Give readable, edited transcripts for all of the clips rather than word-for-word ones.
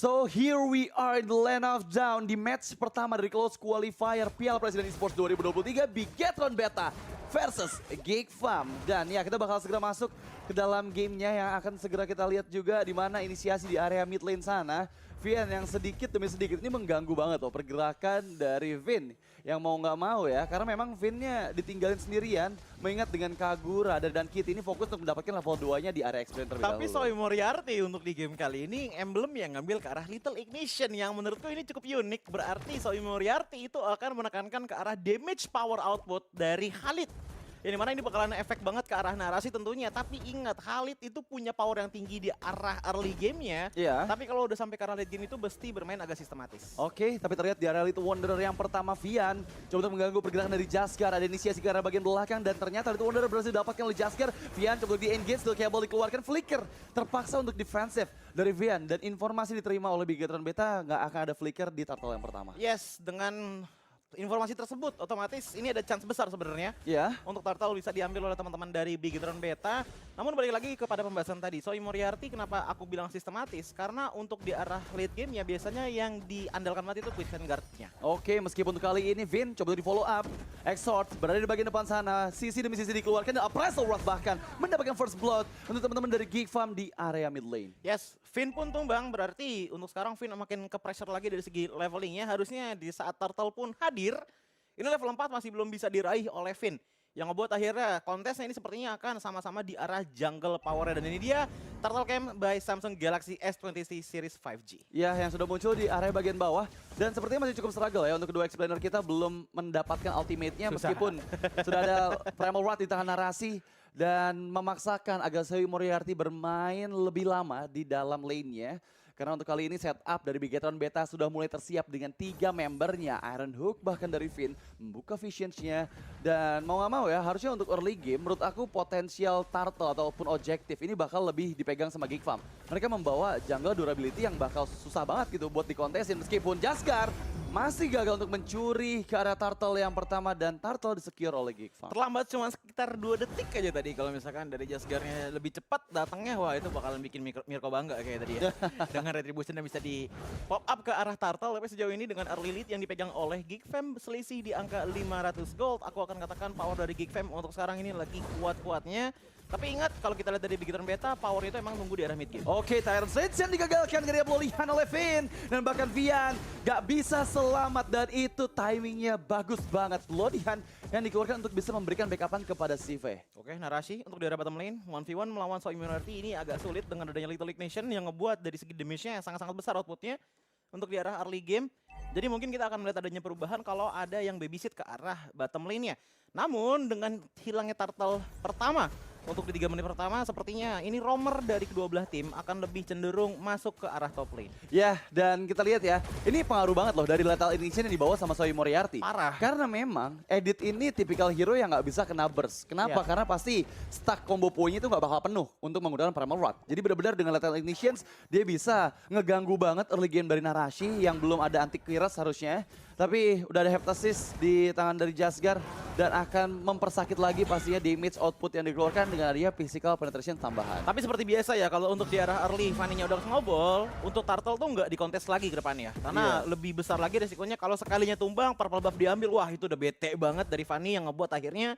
So here we are in the land of down di match pertama dari close qualifier Piala Presiden Esports 2023 Bigetron Beta versus Geekfam. Dan ya kita bakal segera masuk ke dalam gamenya yang akan segera kita lihat juga di mana inisiasi di area mid lane sana. Vian yang sedikit demi sedikit ini mengganggu banget loh pergerakan dari Vin yang mau nggak mau ya, karena memang Vinnya ditinggalin sendirian, mengingat dengan Kagura dan Kit ini fokus untuk mendapatkan level 2-nya di area experience terlebih Tapi dahulu. Soy Moriarty untuk di game kali ini emblem yang ngambil ke arah Little Ignition yang menurutku ini cukup unik. Berarti Soy Moriarty itu akan menekankan ke arah damage power output dari Khalid. Yang dimana ini bakalan efek banget ke arah narasi tentunya. Tapi ingat, Khalid itu punya power yang tinggi di arah early game-nya. Iya. Tapi kalau udah sampai ke arah late game itu mesti bermain agak sistematis. Oke, tapi terlihat di area Little Wanderer yang pertama Vian coba untuk mengganggu pergerakan dari Jaskar. Ada inisiasi ke arah bagian belakang dan ternyata Little Wanderer berhasil didapatkan oleh Jaskar. Vian coba untuk di-engage, Steel Cable dikeluarkan, Flicker terpaksa untuk defensif dari Vian. Dan informasi diterima oleh Bigetron Beta nggak akan ada Flicker di turtle yang pertama. Yes, dengan informasi tersebut otomatis ini ada chance besar sebenarnya Ya. untuk turtle bisa diambil oleh teman-teman dari Bigetron Beta. Namun balik lagi kepada pembahasan tadi, Soy Moriarty kenapa aku bilang sistematis? Karena untuk di arah late game ya biasanya yang diandalkan banget itu Quicksand Guard-nya. Oke, meskipun untuk kali ini Vin coba untuk di follow up. Exort berada di bagian depan sana, sisi demi sisi dikeluarkan dan Appraisal Wrath bahkan mendapatkan first blood untuk teman-teman dari Geekfam di area mid lane. Yes, Finn pun tumbang, berarti untuk sekarang Finn makin ke pressure lagi dari segi levelingnya. Harusnya di saat turtle pun hadir, ini level 4 masih belum bisa diraih oleh Finn. Yang ngebuat akhirnya kontesnya ini sepertinya akan sama-sama di arah jungle power. Dan ini dia Turtle Camp by Samsung Galaxy S20 Series 5G. Ya, yang sudah muncul di area bagian bawah. Dan sepertinya masih cukup struggle ya untuk kedua explainer kita belum mendapatkan ultimate-nya. Meskipun sudah ada Primal Wrath di tangan narasi. Dan memaksakan agar Soy Moriarty bermain lebih lama di dalam lane-nya. Karena untuk kali ini setup dari Bigetron Beta sudah mulai tersiap dengan 3 membernya. Iron Hook bahkan dari Finn membuka visions-nya. Dan mau gak mau ya harusnya untuk early game menurut aku potensial turtle ataupun objektif ini bakal lebih dipegang sama Geekfam. Mereka membawa jungle durability yang bakal susah banget gitu buat dikontesin. Meskipun Jaskar masih gagal untuk mencuri ke arah turtle yang pertama dan turtle disecure oleh Geekfam. Terlambat cuma sekitar 2 detik aja tadi kalau misalkan dari Jasgarnya lebih cepat datangnya, wah itu bakalan bikin Mirko bangga kayak tadi ya. Dengan retribution yang bisa di pop up ke arah turtle, tapi sejauh ini dengan early lead yang dipegang oleh Geekfam selisih di angka 500 gold, aku akan katakan power dari Geekfam untuk sekarang ini lagi kuat-kuatnya. Tapi ingat, kalau kita lihat dari Bigetron Beta, power itu emang nunggu di arah mid game. Oke, Tyrant Sage yang digagalkan dari pelolihan oleh Finn. Dan bahkan Vian gak bisa selamat dan itu timingnya bagus banget. Pelolihan yang dikeluarkan untuk bisa memberikan backupan kepada Sive. Oke, narasi untuk di arah bottom lane. 1v1 melawan Soy Moriarty ini agak sulit dengan adanya Little Ignition yang ngebuat dari segi damage-nya yang sangat-sangat besar outputnya untuk di arah early game. Jadi mungkin kita akan melihat adanya perubahan kalau ada yang babysit ke arah bottom lane-nya. Namun dengan hilangnya turtle pertama, untuk di 3 menit pertama sepertinya ini roamer dari kedua belah tim akan lebih cenderung masuk ke arah top lane. Ya, dan kita lihat ya, ini pengaruh banget loh dari Lethal Ignition yang dibawa sama Soy Moriarty. Parah. Karena memang Edit ini tipikal hero yang nggak bisa kena burst. Kenapa? Ya. Karena pasti stack combo point-nya itu nggak bakal penuh untuk menggunakan Primal Wrath. Jadi benar-benar dengan Lethal Ignitions, dia bisa ngeganggu banget early game dari Narashi yang belum ada anti-clearance harusnya. Tapi udah ada Heptasis di tangan dari Jasgar dan akan mempersakit lagi pastinya damage output yang dikeluarkan dengan adanya physical penetration tambahan. Tapi seperti biasa ya, kalau untuk di arah early Fanny-nya udah snowball, untuk turtle tuh nggak dikontes lagi ke depannya. Karena lebih besar lagi resikonya kalau sekalinya tumbang, purple buff diambil, wah itu udah bete banget dari Fanny yang ngebuat akhirnya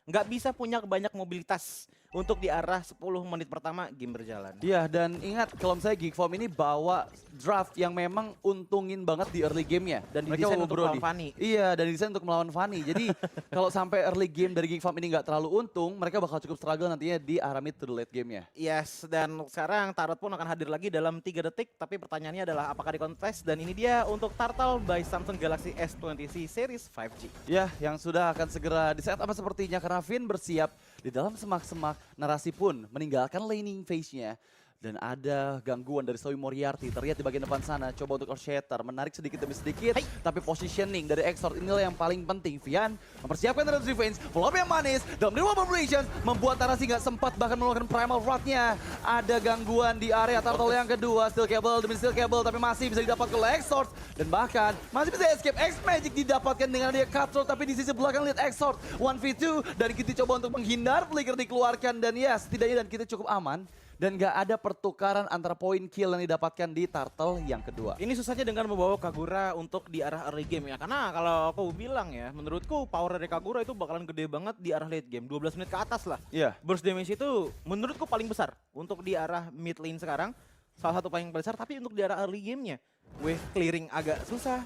nggak bisa punya banyak mobilitas untuk di arah 10 menit pertama game berjalan. Iya, dan ingat kalau misalnya Geekfam ini bawa draft yang memang untungin banget di early game-nya. Dan Mereka didesain mau untuk Brody. melawan Fanny. Iya, dan didesain untuk melawan Fanny. Jadi kalau sampai early game dari Geekfam ini nggak terlalu untung, mereka bakal cukup struggle nantinya di arah mid to the late game-nya. Yes, dan sekarang Tarot pun akan hadir lagi dalam 3 detik, tapi pertanyaannya adalah apakah dikontes, dan ini dia untuk Turtle by Samsung Galaxy S20 Series 5G. Ya, yang sudah akan segera di-set up sepertinya karena Finn bersiap di dalam semak-semak. Narasi pun meninggalkan laning phase-nya. Dan ada gangguan dari Soy Moriarty terlihat di bagian depan sana. Coba untuk Earthshatter menarik sedikit demi sedikit. Tapi positioning dari Exort inilah yang paling penting. Vian mempersiapkan Terrence Revenge. Follow up yang manis dalam Dream Operations. Membuat Narasi nggak sempat bahkan melakukan Primal Wrath-nya. Ada gangguan di area turtle yang kedua. Steel Cable demi Steel Cable tapi masih bisa didapatkan oleh Exort. Dan bahkan masih bisa escape. X-Magic didapatkan dengan dia Cutthroat. Tapi di sisi belakang lihat Exort 1v2. Dan kita coba untuk menghindar. Flicker dikeluarkan dan ya setidaknya dan kita cukup aman. dan gak ada pertukaran antara poin kill yang didapatkan di Turtle yang kedua. Ini susahnya dengan membawa Kagura untuk di arah early game ya. Karena kalau aku bilang ya, menurutku power dari Kagura itu bakalan gede banget di arah late game. 12 menit ke atas lah. Iya. Burst damage itu menurutku paling besar untuk di arah mid lane sekarang. Salah satu paling besar, tapi untuk di arah early game-nya wave clearing agak susah,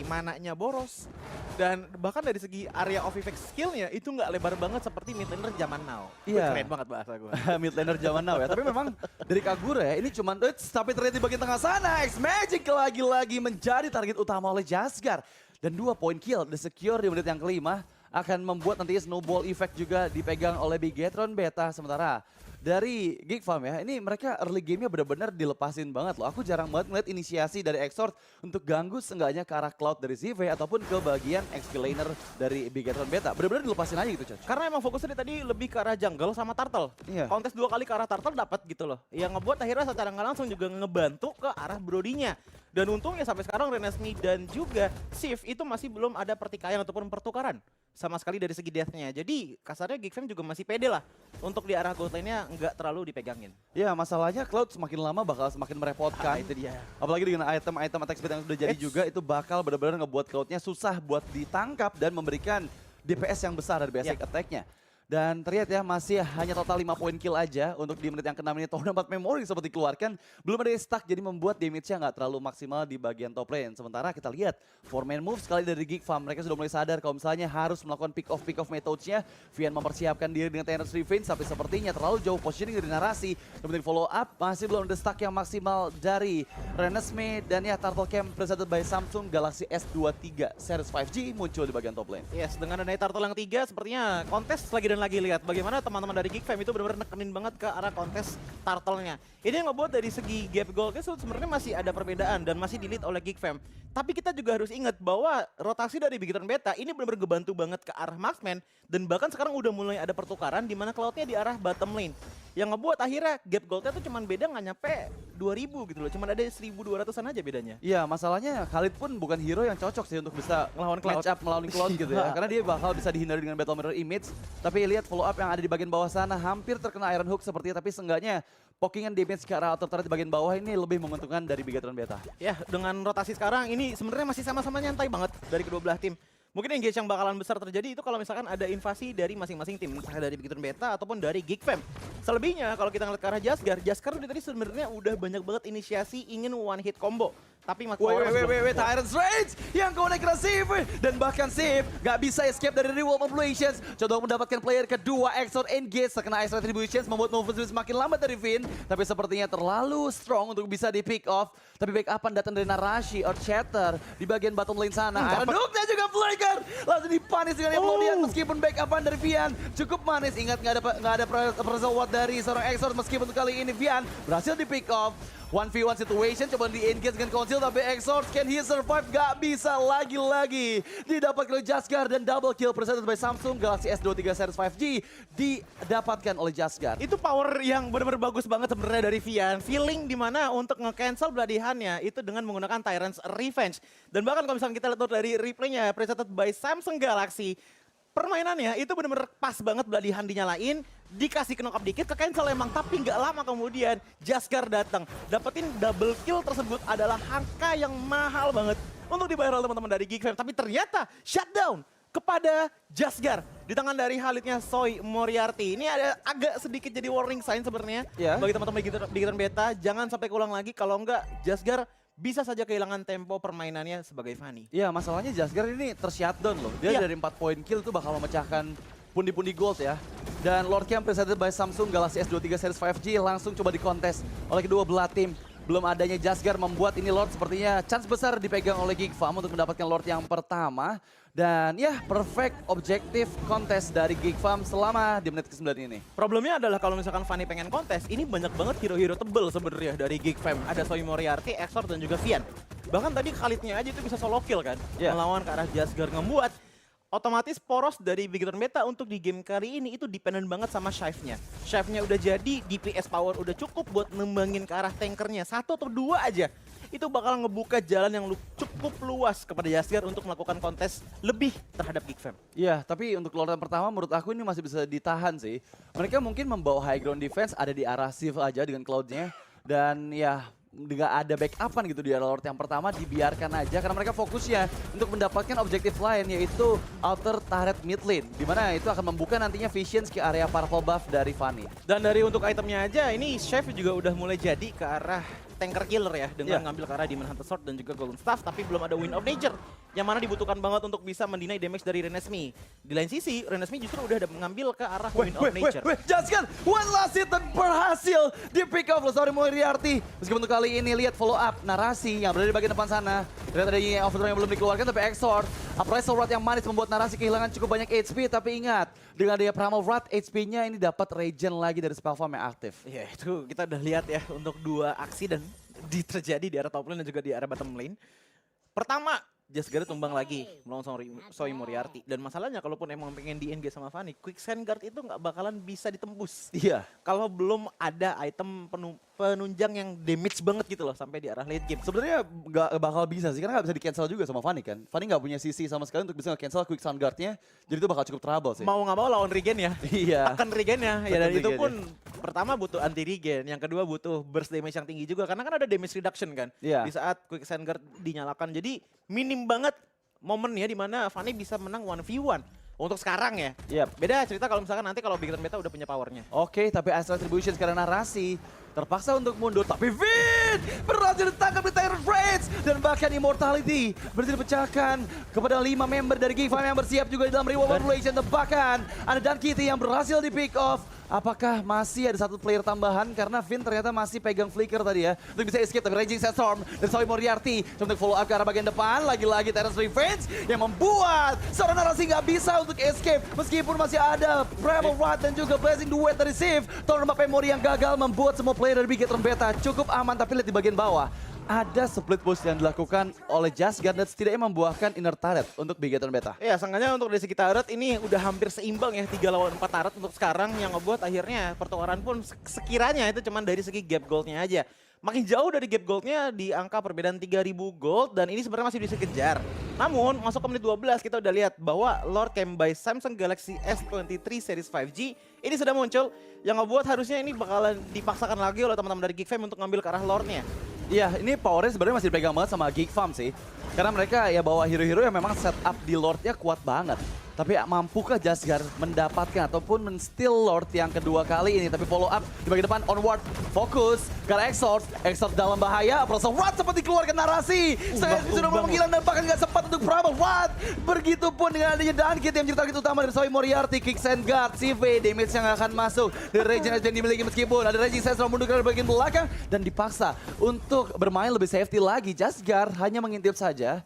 mananya boros. Dan bahkan dari segi area of effect skill-nya itu nggak lebar banget seperti mid laner zaman now. Iya. Keren banget bahasa gue. Mid laner zaman now ya. Tapi memang dari Kagura ya, ini cuman tapi ternyata di bagian tengah sana X-Magic lagi-lagi menjadi target utama oleh Jasgar. Dan 2 poin kill, the secure di menit yang kelima akan membuat nantinya snowball effect juga dipegang oleh Bigetron Beta. Sementara dari Geek Farm ya, ini mereka early game-nya benar-benar dilepasin banget loh. Aku jarang banget ngeliat inisiasi dari Exort untuk ganggu seenggaknya ke arah Cloud dari CV ataupun ke bagian XP laner dari Bigetron Beta. Benar-benar dilepasin aja gitu, Coach. Karena emang fokusnya tadi lebih ke arah jungle sama turtle. Iya. Kontes 2 kali ke arah turtle dapat gitu loh. Yang ngebuat akhirnya secara nggak langsung juga ngebantu ke arah Brodinya. Dan untungnya sampai sekarang Renesmee dan juga Sif itu masih belum ada pertikaian ataupun pertukaran sama sekali dari segi death-nya. Jadi kasarnya Geekfam juga masih pede lah untuk di arah gold lane-nya nggak terlalu dipegangin. Ya masalahnya Cloud semakin lama bakal semakin merepotkan. Itu dia. Apalagi dengan item-item attack speed yang sudah jadi juga itu bakal benar-benar ngebuat Cloud-nya susah buat ditangkap dan memberikan DPS yang besar dari basic attack-nya. Dan terlihat ya masih hanya total 5 poin kill aja untuk di menit yang ke-6 ini. Tahun 4 memory seperti dikeluarkan. Belum ada yang stuck jadi membuat damage-nya nggak terlalu maksimal di bagian top lane. Sementara kita lihat 4-man move sekali dari Geek Farm. Mereka sudah mulai sadar kalau misalnya harus melakukan pick-off methods-nya. Vian mempersiapkan diri dengan Tenor's Revenge. Tapi sepertinya terlalu jauh positioning dari narasi. Kemudian follow up masih belum ada stuck yang maksimal dari Renesmee. Dan ya Turtle Camp presented by Samsung Galaxy S23 Series 5G muncul di bagian top lane. Yes, dengan adanya Turtle yang 3 sepertinya kontes lagi dan lagi lihat bagaimana teman-teman dari Geek Fam itu benar-benar nekenin banget ke arah kontes Turtle-nya. Ini yang ngebuat dari segi gap goal-nya sebenarnya masih ada perbedaan dan masih di-lead oleh Geek Fam. Tapi kita juga harus ingat bahwa rotasi dari Bigetron Beta ini benar-benar ngebantu banget ke arah Marksman dan bahkan sekarang udah mulai ada pertukaran di mana Cloud-nya di arah bottom lane. Yang ngebuat akhirnya gap gold-nya tuh cuman beda nggak nyampe 2000 gitu loh. Cuman ada 1200-an aja bedanya. Iya, masalahnya Khalid pun bukan hero yang cocok sih untuk bisa Ngelawan Cloud. match up melawan Cloud gitu ya. Karena dia bakal bisa dihindari dengan Battle Mirror Image. Tapi lihat follow up yang ada di bagian bawah sana hampir terkena Iron Hook sepertinya. Tapi seenggaknya pokingan damage ke arah outer turret di bagian bawah ini lebih menguntungkan dari Bigetron Beta. Ya, dengan rotasi sekarang ini sebenarnya masih sama-sama nyantai banget dari kedua belah tim. Mungkin engage yang bakalan besar terjadi itu kalau misalkan ada invasi dari masing-masing tim, entah dari Bigetron Beta ataupun dari Geek Fam. Selebihnya kalau kita ngeliat ke arah Jasgar tadi sebenarnya udah banyak banget inisiasi ingin one hit combo. Tapi Wait, Tyrant's Rage yang connect ke Sif dan bahkan Sif gak bisa escape dari Reworld Populations. Coba mendapatkan player kedua, Exor engage terkena Ice Retributions membuat movement semakin lambat dari Vin. Tapi sepertinya terlalu strong untuk bisa di pick off. Tapi backupan datang dari Narashi or Shatter di bagian bottom lane sana. Iron Hook-nya juga flicker. Langsung dipanis dengan Emplodian meskipun backupan dari Vian cukup manis. Ingat nggak ada Presel Watt dari seorang Exor meskipun kali ini Vian berhasil di pick off. 1v1 situation, coba di-engage dengan Conceal, tapi Exort can he survive? Gak bisa lagi-lagi. Didapat oleh Jasgar dan double kill presented by Samsung Galaxy S23 Series 5G didapatkan oleh Jasgar. Itu power yang benar-benar bagus banget sebenarnya dari Vian. Feeling dimana untuk nge-cancel beladihannya itu dengan menggunakan Tyrant's Revenge. Dan bahkan kalau misalnya kita lihat dari replaynya presented by Samsung Galaxy, permainannya itu benar-benar pas banget beladihan dinyalain, dikasih knock up dikit ke cancel emang, tapi nggak lama kemudian Jasgar datang. Dapetin double kill tersebut adalah angka yang mahal banget untuk dibayar oleh teman-teman dari Geek Fam. Tapi ternyata shutdown kepada Jasgar di tangan dari Khalidnya Soy Moriarty. Ini ada agak sedikit jadi warning sign sebenarnya bagi teman-teman Bigetron Beta. Jangan sampai keulang lagi, kalau enggak Jasgar bisa saja kehilangan tempo permainannya sebagai Fanny. Iya, masalahnya Jasgar ini tershutdown loh. Dia dari 4 poin kill tuh bakal memecahkan pundi-pundi gold ya. Dan Lord Camp presented by Samsung Galaxy S23 Series 5G langsung coba dikontes oleh kedua belah tim. Belum adanya Jasgar membuat ini Lord sepertinya chance besar dipegang oleh Geek Farm untuk mendapatkan Lord yang pertama. Dan ya, perfect objektif kontes dari Geek Farm selama di menit ke-9 ini. Problemnya adalah kalau misalkan Fanny pengen kontes, ini banyak banget hero-hero tebel sebenarnya dari Geek Fam. Ada Soy Moriarty, Exor dan juga Vian. Bahkan tadi Khalidnya aja itu bisa solo kill kan, melawan ke arah Jasgar, ngebuat otomatis poros dari Bigetron Beta untuk di game kali ini itu dependent banget sama Shive-nya. Shive-nya udah jadi, DPS power udah cukup buat nembangin ke arah tankernya. 1 atau 2 aja. itu bakal ngebuka jalan yang cukup luas kepada Jasgar untuk melakukan kontes lebih terhadap Geek Fam. Iya, tapi untuk Lord yang pertama menurut aku ini masih bisa ditahan sih. Mereka mungkin membawa high ground defense ada di arah Sif aja dengan Cloud-nya. Dan ya nggak ada backupan gitu di arah Lord yang pertama, dibiarkan aja karena mereka fokusnya untuk mendapatkan objektif lain yaitu outer turret mid lane, dimana itu akan membuka nantinya visions ke area purple buff dari Fanny. Dan dari untuk itemnya aja, ini Chef juga udah mulai jadi ke arah tanker killer ya, dengan ngambil ke arah Demon Hunter Sword dan juga Golden Staff, tapi belum ada Wind of Nature yang mana dibutuhkan banget untuk bisa mendinai damage dari Renesmee. Di lain sisi, Renesmee justru udah ada mengambil ke arah Wind of Nature. Jaskan, one last hit dan berhasil di pick off oleh Soy Moriarty. Meskipun untuk kali ini lihat follow up narasi yang berada di bagian depan sana. Ternyata ada Overthrow yang belum dikeluarkan, tapi Exort, Appraisal Rod yang manis membuat narasi kehilangan cukup banyak HP, tapi ingat, dengan dia Primal Rod, HP-nya ini dapat regen lagi dari spell farm yang aktif. Ya itu kita udah lihat ya untuk dua aksi dan terjadi di arah top lane dan juga di arah bottom lane. Pertama, Jasgar tumbang lagi melawan Soy Moriarty. Dan masalahnya kalaupun emang pengen di-engage sama Fanny, Quicksand Guard itu nggak bakalan bisa ditembus. Iya. Kalau belum ada item penunjang yang damage banget gitu loh sampai di arah late game. Sebenarnya nggak bakal bisa sih, karena nggak bisa di-cancel juga sama Fanny kan. Fanny nggak punya CC sama sekali untuk bisa nge-cancel Quicksand Guard-nya, jadi itu bakal cukup trouble sih. Mau nggak mau lawan regen ya. Iya. Akan regen ya. Ya dan Akan itu regen pun pertama butuh anti regen, yang kedua butuh burst damage yang tinggi juga karena kan ada damage reduction kan Iya. di saat Quicksand Guard dinyalakan. Jadi minim banget momennya di mana Fanny bisa menang 1v1 untuk sekarang ya. Yep. Beda cerita kalau misalkan nanti kalau Big Turn Beta udah punya powernya. Oke, tapi Astral Retribution sekarang narasi terpaksa untuk mundur, tapi Vin berhasil ditangkap di Tyrant Rage dan bahkan Immortality berhasil dipecahkan kepada 5 member dari Geek Fam yang bersiap juga di dalam reward population. Bahkan ada Dan Kitty yang berhasil di pick off. Apakah masih ada satu player tambahan karena Vin ternyata masih pegang flicker tadi ya untuk bisa escape, tapi Raging Sandstorm dan Soy Moriarty untuk follow up ke arah bagian depan. Lagi-lagi Terrence Revenge yang membuat seorang narasi nggak bisa untuk escape meskipun masih ada Primal Rod dan juga Blazing Duet dari Sif. Tornado Mbappe Mori yang gagal membuat semua player dari Big Turn Beta cukup aman, tapi lihat di bagian bawah ada split push yang dilakukan oleh Jasgar dan setidaknya membuahkan inner turret untuk Big Turn Beta. Ya, seenggaknya untuk dari segi turret ini udah hampir seimbang ya 3 lawan 4 turret untuk sekarang yang ngebuat akhirnya pertukaran pun sekiranya itu cuman dari segi gap goldnya aja. Makin jauh dari gap goldnya di angka perbedaan 3.000 gold dan ini sebenarnya masih bisa kejar. Namun masuk ke menit 12 kita udah lihat bahwa Lord Cam by Samsung Galaxy S23 Series 5G ini sudah muncul yang ngebuat harusnya ini bakalan dipaksakan lagi oleh teman-teman dari Geek Fam untuk ngambil ke arah Lordnya. Iya, ini powernya sebenarnya masih dipegang banget sama Geek Farm sih. Karena mereka ya bawa hero-hero yang memang setup di Lordnya kuat banget. Tapi mampukah Jasgar mendapatkan ataupun men-steal Lord yang kedua kali ini. Tapi follow up di bagian depan, onward, fokus ke Exort. Exort dalam bahaya, Appraisal Rod sempat dikeluarkan narasi. Saya sudah menghilang dan bahkan nggak sempat untuk Primal Rod. Begitupun dengan adanya Dunkit yang menjadi target utama dari Soy Moriarty. Quicksand Guard, CV, damage yang akan masuk. Dari Regen yang dimiliki meskipun ada Raging Sandstorm mundur ke bagian belakang. Dan dipaksa untuk bermain lebih safety lagi. Jasgar hanya mengintip saja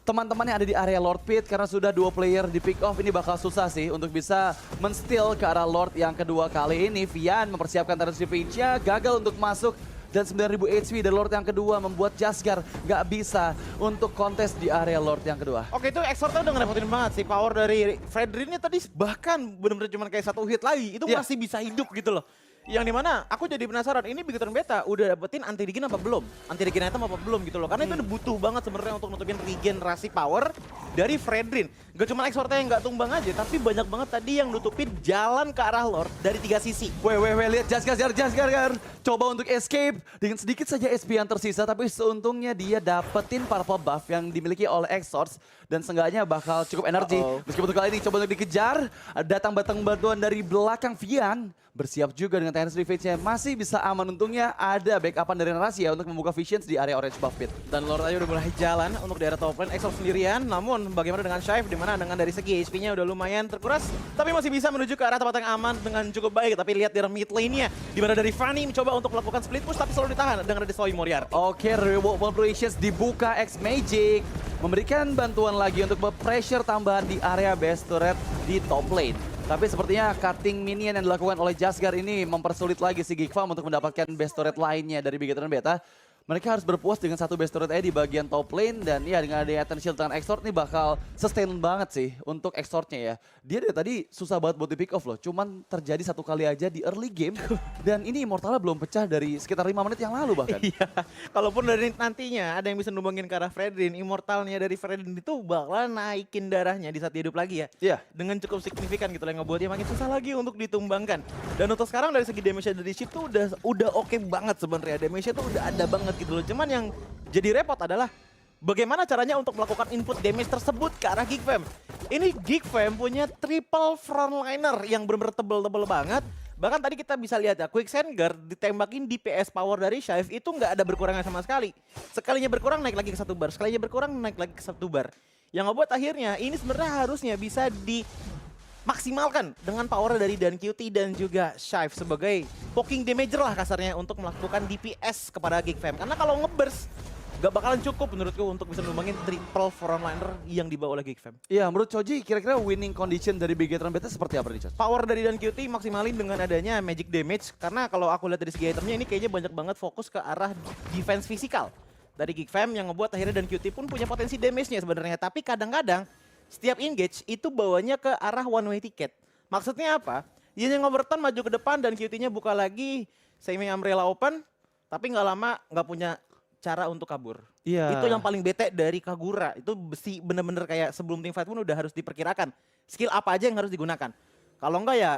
teman-teman yang ada di area Lord Pit karena sudah 2 player di pick off. Ini bakal susah sih untuk bisa men-steal ke arah Lord yang kedua kali ini. Vian mempersiapkan Terrence Revenge-nya, gagal untuk masuk dan 9.000 HP dari Lord yang kedua membuat Jasgar gak bisa untuk kontes di area Lord yang kedua. Oke, itu Exortnya udah ngerepotin banget sih. Power dari Fredrin-nya tadi bahkan bener-bener cuma kayak 1 hit lagi. Itu masih bisa hidup gitu loh. Yang dimana aku jadi penasaran, ini Big Turn Beta udah dapetin anti regen apa belum? Anti regen item apa belum gitu loh. Karena itu udah butuh banget sebenarnya untuk nutupin regenerasi power dari Fredrin. Gak cuma Exortnya yang gak tumbang aja, tapi banyak banget tadi yang nutupin jalan ke arah Lord dari 3 sisi. Lihat Jasgar coba untuk escape dengan sedikit saja SP yang tersisa, tapi seuntungnya dia dapetin purple buff yang dimiliki oleh Exorts dan seenggaknya bakal cukup energi. Meskipun kali ini coba untuk dikejar, datang bantuan dari belakang Vian. Bersiap juga dengan Terrence Revenge-nya, masih bisa aman. Untungnya ada backupan dari narasi ya untuk membuka visions di area orange buff pit. Dan Lord aja udah mulai jalan untuk daerah top lane, Exor sendirian. Namun bagaimana dengan Shive, dimana dengan dari segi HP-nya udah lumayan terkuras, tapi masih bisa menuju ke arah tempat yang aman dengan cukup baik. Tapi lihat dari mid lane-nya, dimana dari Fanny mencoba untuk melakukan split push, tapi selalu ditahan dengan ada Soy Moriarty. Oke, reward operations dibuka X Magic, memberikan bantuan lagi untuk pressure tambahan di area base turret di top lane. Tapi sepertinya cutting minion yang dilakukan oleh Jasgar ini mempersulit lagi si Geek Farm untuk mendapatkan best turret lainnya dari Big Turn Beta. mereka harus berpuas dengan satu base turret di bagian top lane. Dan ya dengan adanya Attention dengan Extort nih bakal sustain banget sih untuk Extortnya ya. Dia dari tadi susah banget buat di pick off loh. Cuman terjadi satu kali aja di early game. Dan ini Immortalnya belum pecah dari sekitar 5 menit yang lalu bahkan. Iya, kalaupun dari nantinya ada yang bisa numbangin ke arah Fredrin, Immortalnya dari Fredrin itu bakalan naikin darahnya di saat dia hidup lagi ya. Iya. Dengan cukup signifikan gitu yang ngebuat dia makin susah lagi untuk ditumbangkan. Dan untuk sekarang dari segi damage dari Sheep tuh udah oke banget sebenarnya. Damage-nya tuh udah ada banget gitu loh. Cuman yang jadi repot adalah bagaimana caranya untuk melakukan input damage tersebut ke arah Geek Fam. Ini Geek Fam punya triple frontliner yang bener-bener tebel-tebel banget. Bahkan tadi kita bisa lihat ya, Quicksand Guard ditembakin DPS power dari Shive itu nggak ada berkurangnya sama sekali. Sekalinya berkurang naik lagi ke 1 bar, sekalinya berkurang naik lagi ke 1 bar. Yang ngebuat akhirnya ini sebenarnya harusnya bisa dimaksimalkan dengan power dari Dan QT dan juga Shive sebagai poking damager lah kasarnya untuk melakukan DPS kepada Geek Fam. Karena kalau ngeburst gak bakalan cukup menurutku untuk bisa numbangin triple frontliner yang dibawa oleh Geek Fam. Iya, menurut Choji kira-kira winning condition dari Bigetron Beta seperti apa nih, Choj? Power dari Dan QT maksimalin dengan adanya magic damage. Karena kalau aku lihat dari segi itemnya ini kayaknya banyak banget fokus ke arah defense fisikal dari Geek Fam yang ngebuat akhirnya Dan QT pun punya potensi damage-nya sebenarnya. Tapi kadang-kadang setiap engage itu bawanya ke arah one way ticket. Maksudnya apa? Dia yang overturn maju ke depan dan QT-nya buka lagi Seimei Umbrella open, tapi nggak lama nggak punya cara untuk kabur. Iya. Itu yang paling bete dari Kagura. Itu besi bener-bener kayak sebelum team fight pun udah harus diperkirakan. Skill apa aja yang harus digunakan. Kalau enggak ya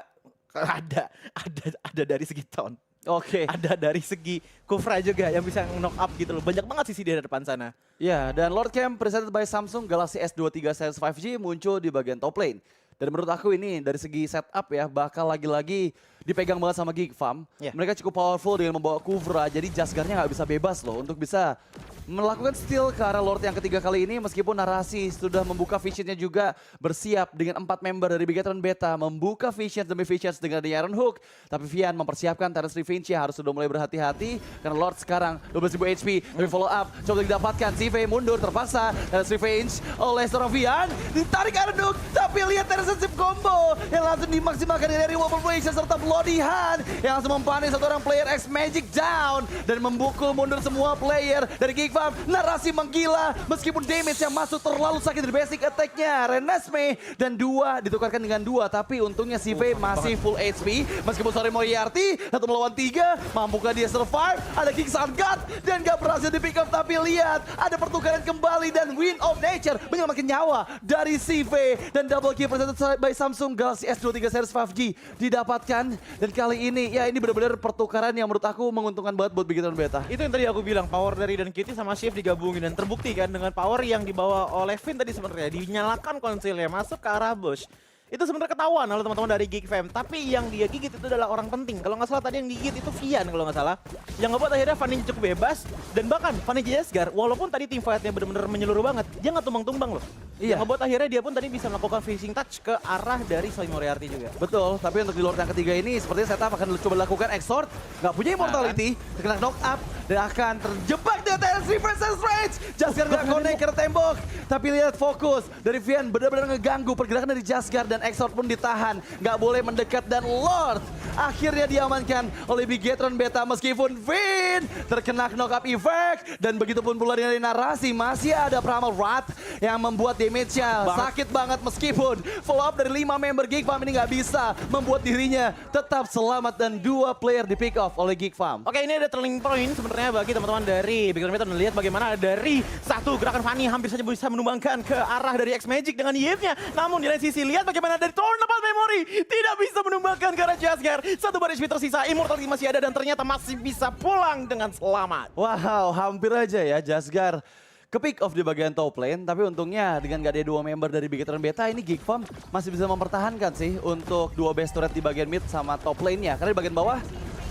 ada dari segi taunt. Oke. Ada dari segi Kufra juga yang bisa knock up gitu loh. Banyak banget sisi di depan sana. Ya, dan Lord Camp presented by Samsung Galaxy S23 Series 5G muncul di bagian top lane. Dan menurut aku ini dari segi setup ya bakal lagi-lagi dipegang banget sama Geek Fam. Yeah. Mereka cukup powerful dengan membawa Kuvra, jadi Jasgarnya nggak bisa bebas loh untuk bisa melakukan steal ke arah Lord yang ketiga kali ini. Meskipun narasi sudah membuka visionnya juga bersiap dengan 4 member dari Bigetron Beta membuka vision demi vision dengan The Iron Hook. Tapi Vian mempersiapkan Terence Revenge harus sudah mulai berhati-hati karena Lord sekarang 12.000 HP. Tapi follow up coba didapatkan, CV mundur terpaksa. Terence Revenge oleh seorang Vian ditarik Iron Hook, tapi lihat Terence Sip combo yang langsung dimaksimalkan dari Overflation serta Bloody Hand yang langsung mempanis satu orang player X Magic down dan membukul mundur semua player dari Geek Fam. Narasi menggila meskipun damage yang masuk terlalu sakit dari basic attack-nya Renesmee dan 2 ditukarkan dengan 2 tapi untungnya CV masih full HP meskipun sorry Moriarty 1 melawan 3 mampukah dia survive, ada Quicksand Guard dan gak berhasil di pick up tapi lihat ada pertukaran kembali dan Wind of Nature menyelamatkan nyawa dari CV dan double kill presented by Samsung Galaxy S23 Series 5G didapatkan dan kali ini ya ini benar-benar pertukaran yang menurut aku menguntungkan banget buat Bigetron Beta. Itu yang tadi aku bilang, power dari Dan QT sama Shift digabungin dan terbukti kan dengan power yang dibawa oleh Finn tadi sebenarnya dinyalakan konsilnya masuk ke arah bush. Itu sebenarnya ketahuan oleh teman-teman dari Geek Fam. Tapi yang dia gigit itu adalah orang penting. Kalau nggak salah tadi yang digigit itu Vian kalau nggak salah. Yang ngebuat akhirnya Fanny cukup bebas. Dan bahkan Fanny Jesgar, walaupun tadi team fight-nya benar-benar menyeluruh banget, dia nggak tumbang-tumbang loh. Iya. Yang ngebuat akhirnya dia pun tadi bisa melakukan finishing touch ke arah dari Sally Moriarty juga. Betul, tapi untuk di Lord yang ketiga ini sepertinya setup akan coba lakukan Exort. Nggak punya immortality, terkena knock up dan akan terjebak dengan Terence versus Rage. Jasgar nggak connect ke tembok. Tapi lihat fokus dari Vian benar-benar ngeganggu pergerakan dari Jasgar dan Exort pun ditahan. Nggak boleh mendekat dan Lord akhirnya diamankan oleh Bigetron Beta meskipun Vin terkena knock up effect. Dan begitupun pula dari narasi masih ada Primal Wrath yang membuat damage-nya sakit banget meskipun follow up dari 5 member Geek Fam ini nggak bisa membuat dirinya tetap selamat dan 2 player di pick off oleh Geek Fam. Oke, ini ada turning point sebenarnya bagi teman-teman dari Bigetron Beta melihat bagaimana dari satu gerakan Fanny hampir saja bisa menumbangkan ke arah dari X Magic dengan Yves-nya. Namun di lain sisi lihat bagaimana dari Tournament Memory tidak bisa menumbangkan ke arah Jasgar. 1 bar HP tersisa, Immortality masih ada dan ternyata masih bisa pulang dengan selamat. Wow, hampir aja ya Jasgar ke pick off di bagian top lane, tapi untungnya dengan gak ada 2 member dari Bigetron Beta ini Geek Fam masih bisa mempertahankan sih untuk 2 base turret di bagian mid sama top lane-nya. Karena di bagian bawah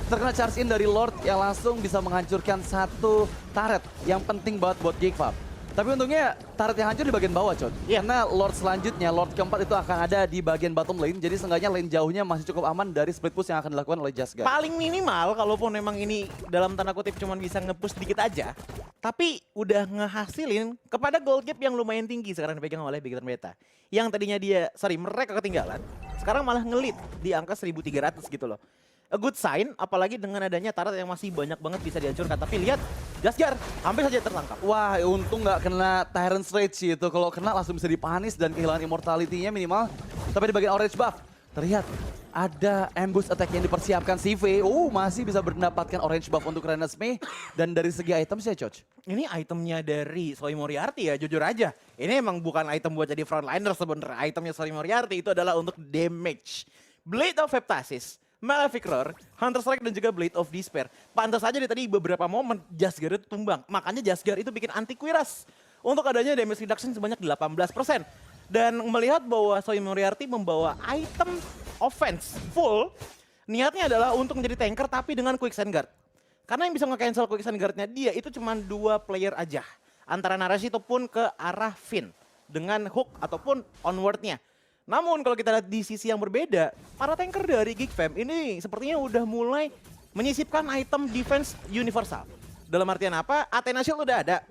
terkena charge in dari Lord yang langsung bisa menghancurkan 1 turret yang penting banget buat Geek Fam. Tapi untungnya turret yang hancur di bagian bawah, Con. Iya. Karena Lord selanjutnya, Lord keempat itu akan ada di bagian bottom lane. Jadi seenggaknya lane jauhnya masih cukup aman dari split push yang akan dilakukan oleh Jasgar. Paling minimal kalaupun memang ini dalam tanda kutip cuman bisa nge-push dikit aja, tapi udah ngehasilin kepada gold gap yang lumayan tinggi sekarang dipegang oleh Bigetron Beta. Yang tadinya mereka ketinggalan, sekarang malah ngelit di angka 1300 gitu loh. a good sign, apalagi dengan adanya turret yang masih banyak banget bisa dihancurkan. Tapi lihat, Jasgar hampir saja tertangkap. Wah, untung nggak kena Tyrant's Rage sih itu. Kalau kena langsung bisa dipanis dan kehilangan immortality-nya minimal. Tapi di bagian orange buff, terlihat ada ambush attack yang dipersiapkan CV. Masih bisa mendapatkan orange buff untuk Renesmee. Dan dari segi item sih, Coach. Ini itemnya dari Soy Moriarty ya, jujur aja. Ini emang bukan item buat jadi frontliner sebenarnya. Itemnya Soy Moriarty itu adalah untuk damage. Blade of Heptasis, Malefic Roar, Hunter Strike dan juga Blade of Despair. Pantas aja tadi beberapa momen Jasgar itu tumbang. Makanya Jasgar itu bikin anti Quiras. Untuk adanya damage reduction sebanyak 18%. Dan melihat bahwa Soy Moriarty membawa item offense full, niatnya adalah untuk menjadi tanker tapi dengan quicksand guard. Karena yang bisa nge-cancel quicksand guardnya dia itu cuma 2 player aja. Antara Narasi ataupun ke arah Finn. Dengan hook ataupun onwardnya. Namun kalau kita lihat di sisi yang berbeda, para tanker dari GigFam ini sepertinya udah mulai menyisipkan item defense universal. Dalam artian apa? Athena Shield udah ada,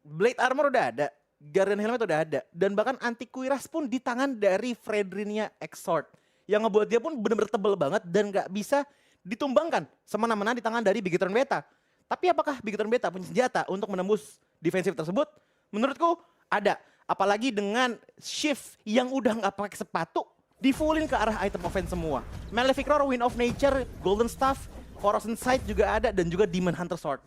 Blade Armor udah ada, Guardian Helmet udah ada, dan bahkan anti Quiras pun di tangan dari Fredrinia Exort. Yang ngebuat dia pun benar-benar tebel banget dan gak bisa ditumbangkan semena-mena di tangan dari Bigetron Beta. Tapi apakah Bigetron Beta punya senjata untuk menembus defensif tersebut? Menurutku ada. Apalagi dengan shift yang udah nggak pakai sepatu, di-fullin ke arah item offense semua. Malefic Roar, Wind of Nature, Golden Staff, Corrosion Sight juga ada, dan juga Demon Hunter Sword.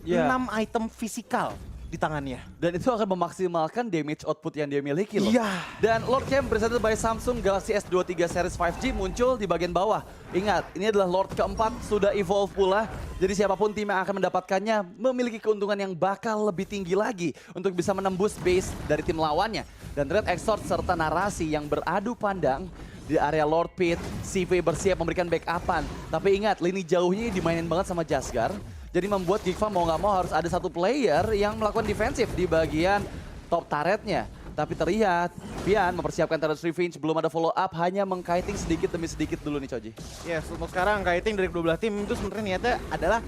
6 item fisikal di tangannya. Dan itu akan memaksimalkan damage output yang dia miliki loh. Iya. Dan Lord Camp presented by Samsung Galaxy S23 Series 5G muncul di bagian bawah. Ingat, ini adalah Lord keempat, sudah evolve pula. Jadi siapapun tim yang akan mendapatkannya memiliki keuntungan yang bakal lebih tinggi lagi untuk bisa menembus base dari tim lawannya. Dan Red Exort serta Narasi yang beradu pandang di area Lord Pit, CV bersiap memberikan backupan. Tapi ingat, lini jauhnya dimainin banget sama Jasgar. Jadi membuat GigFam mau nggak mau harus ada satu player yang melakukan defensif di bagian top turretnya. Tapi terlihat, Pian mempersiapkan turret revenge, belum ada follow up, hanya mengkiting sedikit demi sedikit dulu nih Coji. Yes, untuk sekarang kiting dari kedua belah tim itu sebenarnya niatnya adalah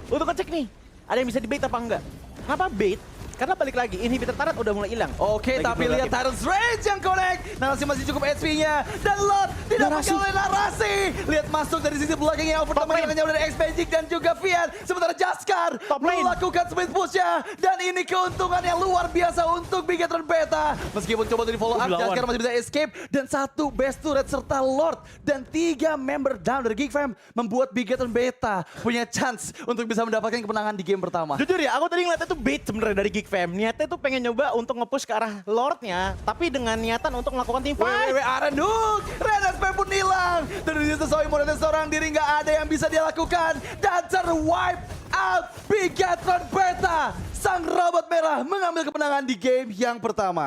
untuk ngecek nih, ada yang bisa di bait apa enggak. Kenapa bait? Karena balik lagi, inhibitor turret udah mulai hilang. Oke, Lagi tapi dua lihat tim. Tyrant's Rage yang connect. Narasi masih cukup HP-nya. Dan Lord tidak Narasi. pakai oleh Narasi. Lihat masuk dari sisi belakangnya. Over Top lane. temannya dari X-Magic dan juga Fian. Sementara Jasgar Top lane. melakukan split push-nya. Dan ini keuntungan yang luar biasa untuk Bigetron Beta. Meskipun coba untuk di follow up, Dilawan. Jasgar masih bisa escape. Dan satu best turret serta Lord. Dan 3 member down dari GigFam membuat Bigetron Beta punya chance untuk bisa mendapatkan kemenangan di game pertama. Jujur ya, aku tadi ngeliatnya tuh bait sebenarnya dari GigFam. Niatnya tuh pengen nyoba untuk nge-push ke arah Lordnya, tapi dengan niatan untuk melakukan team fight. WWW Arenduk, Renesmee pun hilang. Dan di situ Soy Moriarty seorang diri nggak ada yang bisa dia lakukan. Dan terwipe out Bigetron Beta. Sang robot merah mengambil kemenangan di game yang pertama.